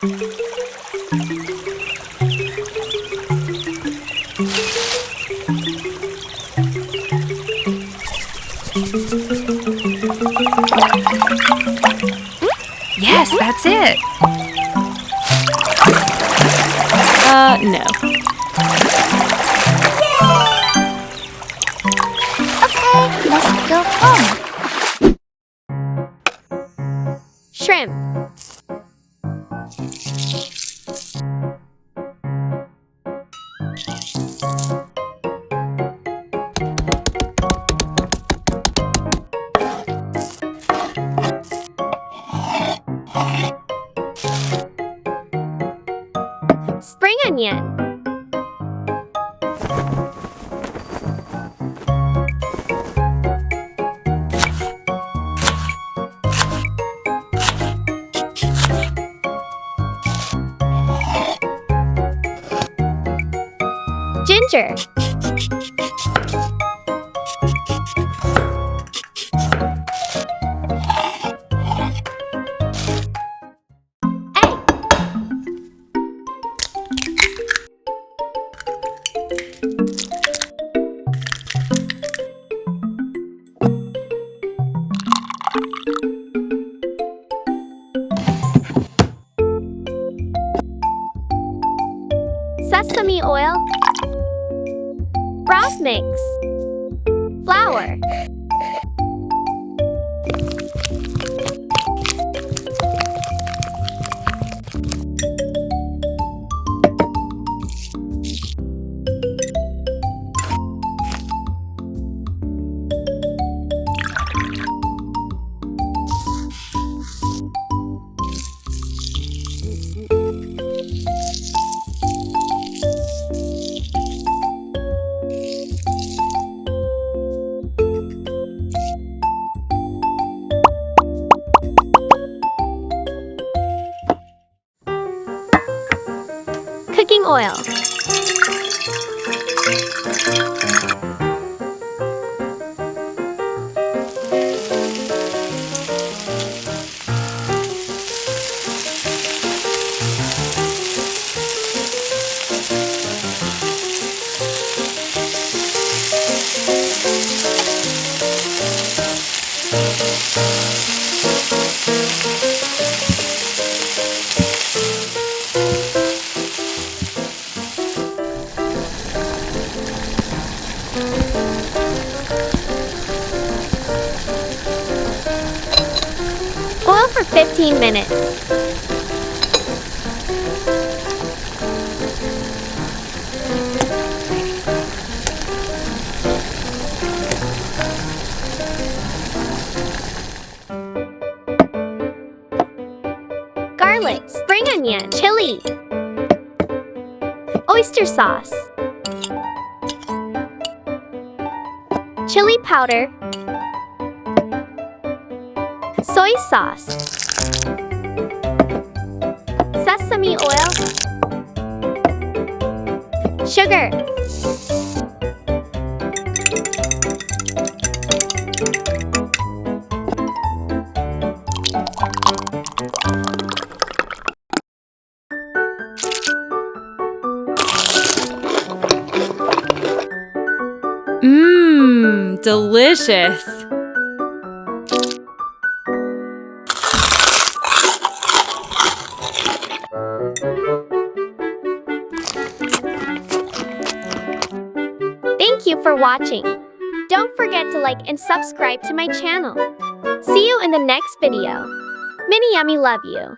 Yes, that's it. No. Okay, let's go home. Shrimp. Spring onion. Ginger. Egg. Sesame oil. Broth mix. Flour. Cooking oil. Boil for 15 minutes. Garlic, spring onion, chili, oyster sauce, chili powder, soy sauce, sesame oil, sugar. Delicious. Thank you for watching. Don't forget to like and subscribe to my channel. See you in the next video. Mini Yummy love you.